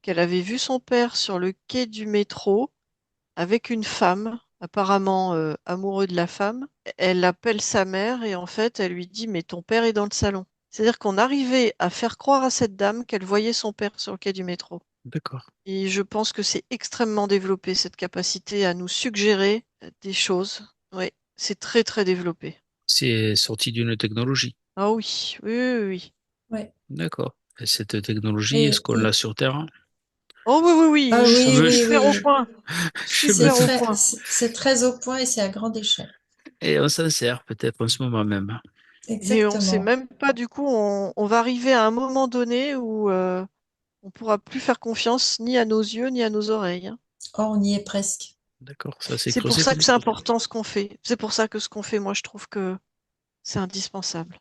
qu'elle avait vu son père sur le quai du métro avec une femme, apparemment amoureux de la femme. Elle appelle sa mère et en fait, elle lui dit, mais ton père est dans le salon. C'est-à-dire qu'on arrivait à faire croire à cette dame qu'elle voyait son père sur le quai du métro. D'accord. Et je pense que c'est extrêmement développé, cette capacité à nous suggérer des choses. Oui, c'est très, très développé. C'est sorti d'une technologie. Ah oui, oui, oui, oui. Ouais. D'accord. Et cette technologie, est-ce Et, qu'on l'a sur Terre? Oh oui, oui, ah oui, Je oui, me, oui, super au oui. point. je me C'est Super au doute. très, point. c'est très au point et c'est à grande échelle. Et on s'en sert peut-être en ce moment même. Et on sait Exactement. même pas, du coup, on va arriver à un moment donné où on pourra plus faire confiance ni à nos yeux ni à nos oreilles, hein. Oh, on y est presque. D'accord, ça s'est C'est pour creusé ça comme que c'est ça. important ce qu'on fait. C'est pour ça que ce qu'on fait, moi, je trouve que c'est indispensable.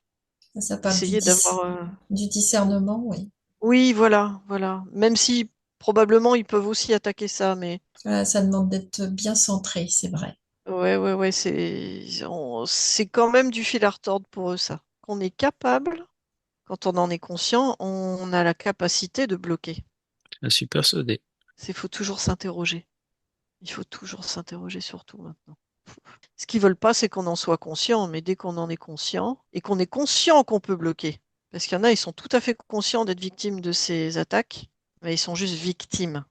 Ça parle Essayer d'avoir. du discernement, oui. Oui, voilà, voilà. Même si probablement ils peuvent aussi attaquer ça, mais Ça demande d'être bien centré, c'est vrai. ouais, ouais, ouais, c'est quand même du fil à retordre pour eux, ça. Qu'on est capable, quand on en est conscient, on a la capacité de bloquer. Je suis persuadé. Il faut toujours s'interroger. Il faut toujours s'interroger surtout maintenant. Ce qu'ils veulent pas, c'est qu'on en soit conscient, mais dès qu'on en est conscient, et qu'on est conscient qu'on peut bloquer, parce qu'il y en a, ils sont tout à fait conscients d'être victimes de ces attaques, mais ils sont juste victimes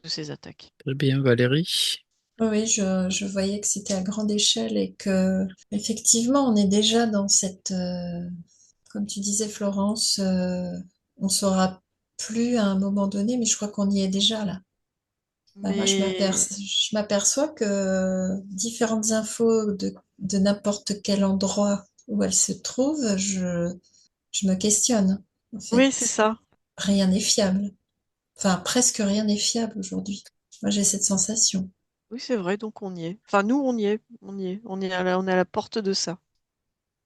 de ces attaques. Très bien, Valérie. Oui, je voyais que c'était à grande échelle et que effectivement, on est déjà dans cette, comme tu disais, Florence, on saura plus à un moment donné, mais je crois qu'on y est déjà là. Enfin, moi, Mais je m'aperçois que différentes infos de n'importe quel endroit où elles se trouvent, je me questionne, en oui, c'est fait. ça. Rien n'est fiable. Enfin, presque rien n'est fiable aujourd'hui. Moi, j'ai cette sensation. Oui, c'est vrai, donc on y est. Enfin, nous, on y est. On y est. On est à la porte de ça.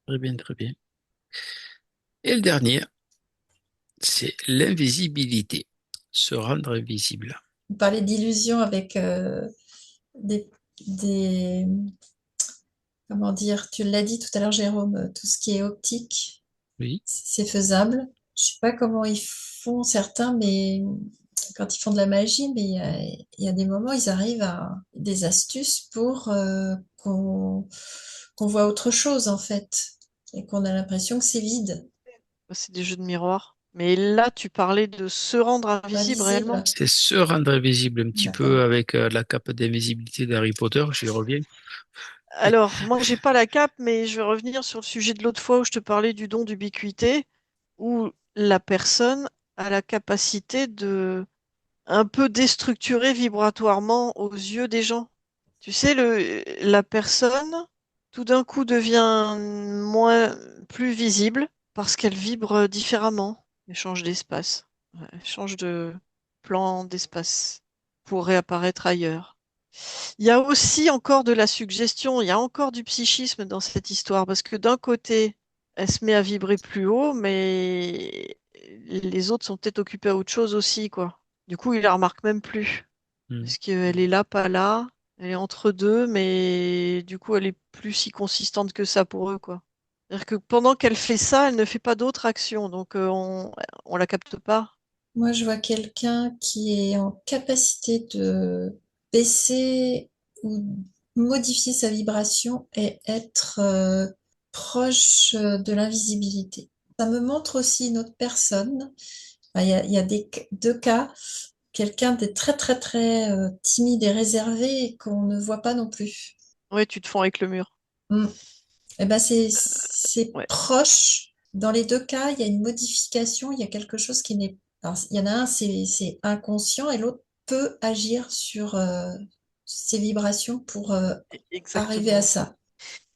Très bien, très bien. Et le dernier, c'est l'invisibilité. Se rendre invisible. On parlait d'illusion avec des, des, comment dire, tu l'as dit tout à l'heure, Jérôme, tout ce qui est optique, Oui, c'est faisable. Je sais pas comment ils font certains, mais quand ils font de la magie, mais il y a des moments, ils arrivent à des astuces pour qu'on voit autre chose en fait, et qu'on a l'impression que c'est vide, C'est des jeux de miroir. Mais là, tu parlais de se rendre invisible réellement. invisible. c'est se rendre invisible un petit peu D'accord. avec la cape d'invisibilité d'Harry Potter, j'y reviens. Alors, moi, j'ai pas la cape, mais je vais revenir sur le sujet de l'autre fois où je te parlais du don d'ubiquité, où la personne a la capacité de un peu déstructurer vibratoirement aux yeux des gens. Tu sais, la personne, tout d'un coup, devient plus visible parce qu'elle vibre différemment. Elle change d'espace. Ouais, elle change de plan d'espace pour réapparaître ailleurs. Il y a aussi encore de la suggestion, il y a encore du psychisme dans cette histoire parce que d'un côté, elle se met à vibrer plus haut, mais les autres sont peut-être occupés à autre chose aussi, quoi. Du coup, ils la remarquent même plus. Hmm. Parce qu'elle est là, pas là. Elle est entre deux, mais du coup, elle est plus si consistante que ça pour eux, quoi. C'est-à-dire que pendant qu'elle fait ça, elle ne fait pas d'autres actions, donc on la capte pas. Moi, je vois quelqu'un qui est en capacité de baisser ou modifier sa vibration et être proche de l'invisibilité. Ça me montre aussi une autre personne. Il y a deux cas. Quelqu'un de très, très, très timide et réservé et qu'on ne voit pas non plus. Ouais, tu te fonds avec le mur. Mm. Eh ben, c'est Ouais, proche. Dans les deux cas, il y a une modification, il y a quelque chose qui n'est. Alors, il y en a un, c'est inconscient et l'autre peut agir sur ses vibrations pour arriver à exactement. ça.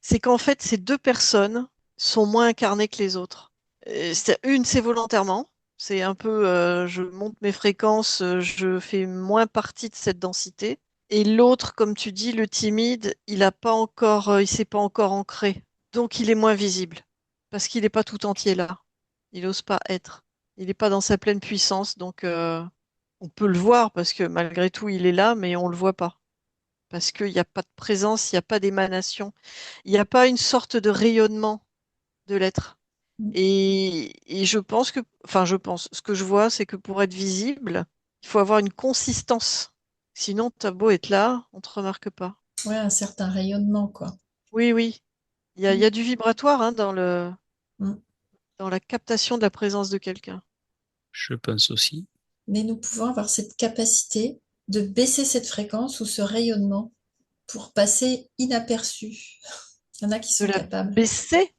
C'est qu'en fait, ces deux personnes sont moins incarnées que les autres. Une, c'est volontairement. C'est un peu, je monte mes fréquences, je fais moins partie de cette densité. Et l'autre, comme tu dis, le timide, il a pas encore, il s'est pas encore ancré. Donc, il est moins visible. Parce qu'il n'est pas tout entier là. Il n'ose pas être. Il n'est pas dans sa pleine puissance. Donc, on peut le voir parce que malgré tout, il est là, mais on le voit pas. Parce qu'il n'y a pas de présence, il n'y a pas d'émanation. Il n'y a pas une sorte de rayonnement de l'être. Et je pense que, enfin, je pense, ce que je vois, c'est que pour être visible, il faut avoir une consistance. Sinon, t'as beau être là, on te remarque pas. Ouais, un certain rayonnement, quoi. Oui, oui, il y Mm. a du vibratoire hein, Mm. dans la captation de la présence de quelqu'un. Je pense aussi. Mais nous pouvons avoir cette capacité de baisser cette fréquence ou ce rayonnement pour passer inaperçu. Il y en a qui De sont la capables. baisser?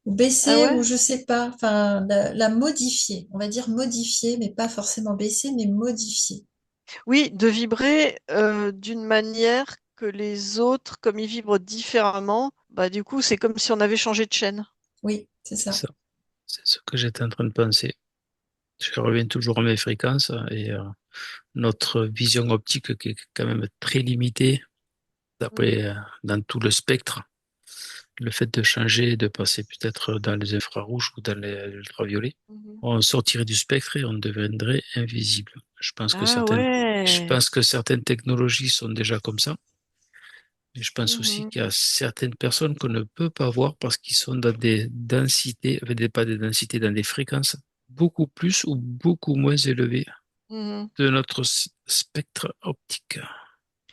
Ou Ah baisser, ouais? ou je sais pas, enfin, la modifier. On va dire modifier, mais pas forcément baisser, mais modifier. Oui, de vibrer d'une manière que les autres, comme ils vibrent différemment, bah du coup, c'est comme si on avait changé de chaîne. Oui, c'est C'est ça. ça. C'est ce que j'étais en train de penser. Je reviens toujours à mes fréquences et notre vision optique qui est quand même très limitée Mhm. d'après dans tout le spectre. Le fait de changer, de passer peut-être dans les infrarouges ou dans les ultraviolets, Mhm. on sortirait du spectre et on deviendrait invisible. Ah Je ouais. pense que certaines technologies sont déjà comme ça, mais je pense aussi Mhm. qu'il y a certaines personnes qu'on ne peut pas voir parce qu'ils sont dans des densités, pas des densités, dans des fréquences beaucoup plus ou beaucoup moins élevées Mhm. de notre spectre optique.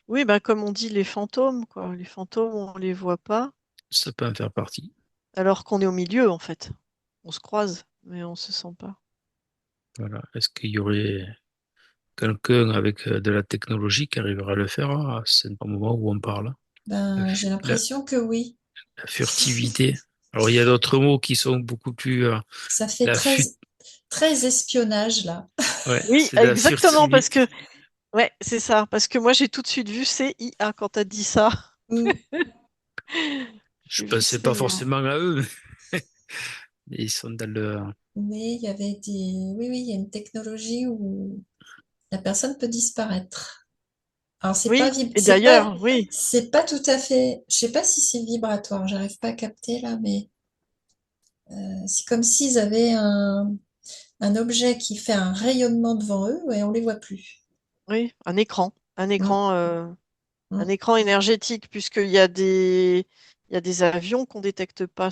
Oui, bah comme on dit les fantômes, quoi. Les fantômes, on les voit pas, Ça peut en faire partie. alors qu'on est au milieu, en fait. On se croise, mais on se sent pas. Voilà. Est-ce qu'il y aurait quelqu'un avec de la technologie qui arrivera à le faire c'est un moment où on parle. La, Ben, fu- j'ai la- l'impression que oui. la furtivité. Alors, il y a d'autres mots qui sont beaucoup plus... Ça fait la très, fut... très espionnage, là. Ouais, Oui, c'est de la exactement, parce furtivité. que, ouais, c'est ça. Parce que moi, j'ai tout de suite vu CIA quand t'as dit ça. Mm. Je J'ai vu pensais pas CIA. forcément à eux, mais ils sont dans le... Mais il y avait des. Oui, oui, il y a une technologie où la personne peut disparaître. Alors, Oui, et d'ailleurs, oui, c'est pas tout à fait. Je sais pas si c'est vibratoire, j'arrive pas à capter là, mais c'est comme s'ils avaient un objet qui fait un rayonnement devant eux et on les voit plus. oui, Mm, un mm. écran énergétique, il y a des avions qu'on détecte pas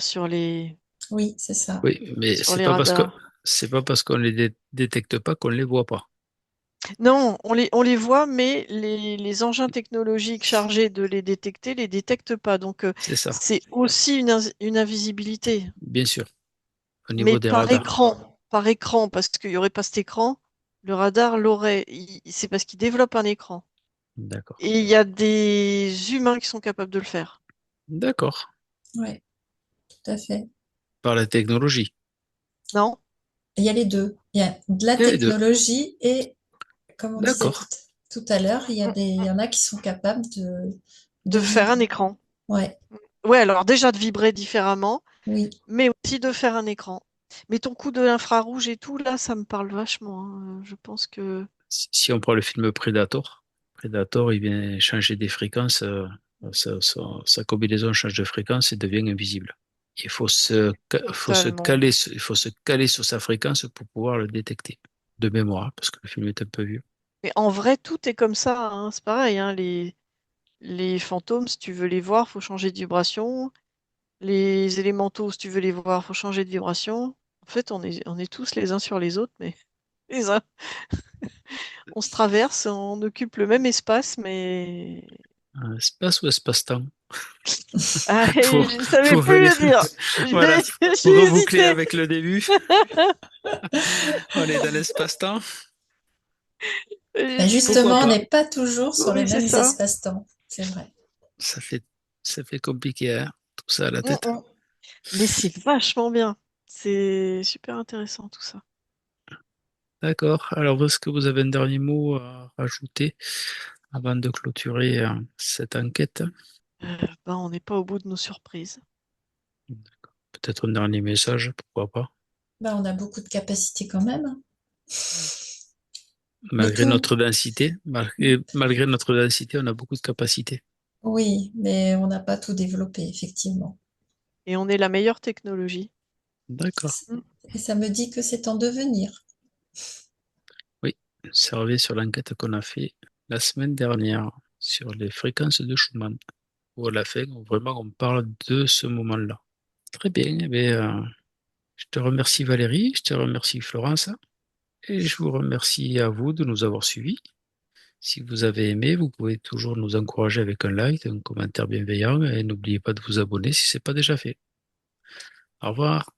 Oui, c'est ça. Oui, mais sur les radars. c'est pas parce qu'on les détecte pas qu'on les voit pas. Non, on les voit, mais les engins technologiques chargés de les détecter les détectent pas. Donc, C'est ça, c'est aussi une invisibilité. bien sûr, au Mais niveau des radars. par écran, parce qu'il n'y aurait pas cet écran, le radar l'aurait. C'est parce qu'il développe un écran. D'accord. Et il y a des humains qui sont capables de le faire. D'accord. Ouais, tout à fait. Par la technologie. Non? Il y a les deux. Il y a de la Il y a les deux. technologie et, comme on disait D'accord. tout à l'heure, Mm. il y en a qui sont capables de De faire vibrer. un écran. Ouais, Ouais, alors déjà de vibrer différemment, oui. mais aussi de faire un écran. Mais ton coup de l'infrarouge et tout, là, ça me parle vachement, hein. Je pense que... Si on prend le film Predator, Predator, il vient changer des fréquences, sa combinaison change de fréquence et devient invisible. Il faut se, Totalement. il faut se caler sur sa fréquence pour pouvoir le détecter. De mémoire, parce que le film est un peu vieux. Mais en vrai, tout est comme ça, hein. C'est pareil, hein. Les fantômes, si tu veux les voir, faut changer de vibration. Les élémentaux, si tu veux les voir, faut changer de vibration. En fait, on est tous les uns sur les autres, mais les uns, on se traverse, on occupe le même espace, mais Espace ou espace-temps? ah, Pour, je ne savais pour plus venir, le dire. voilà, pour J'ai reboucler hésité. avec le début, on est dans l'espace-temps. Ben Pourquoi justement, on pas? n'est pas toujours sur les Oui, c'est mêmes ça. espaces-temps, c'est vrai. Ça fait, ça fait compliqué, hein, tout ça à la Mm, tête. mm. Mais c'est vachement bien. C'est super intéressant tout ça. D'accord. Alors, est-ce que vous avez un dernier mot à rajouter avant de clôturer cette enquête? Ben, on n'est pas au bout de nos surprises. Peut-être un dernier message, pourquoi pas? Ben, on a beaucoup de capacités quand même. Mais Malgré tout, notre densité, malgré notre densité, on a beaucoup de capacités. oui, mais on n'a pas tout développé, effectivement. Et on est la meilleure technologie. D'accord. Mm. Et ça me dit que c'est en devenir. Oui, servez sur l'enquête qu'on a fait la semaine dernière sur les fréquences de Schumann, où à la fin, vraiment, on parle de ce moment-là. Très bien. Eh bien, je te remercie Valérie, je te remercie Florence, et je vous remercie à vous de nous avoir suivis. Si vous avez aimé, vous pouvez toujours nous encourager avec un like, un commentaire bienveillant, et n'oubliez pas de vous abonner si ce n'est pas déjà fait. Au revoir.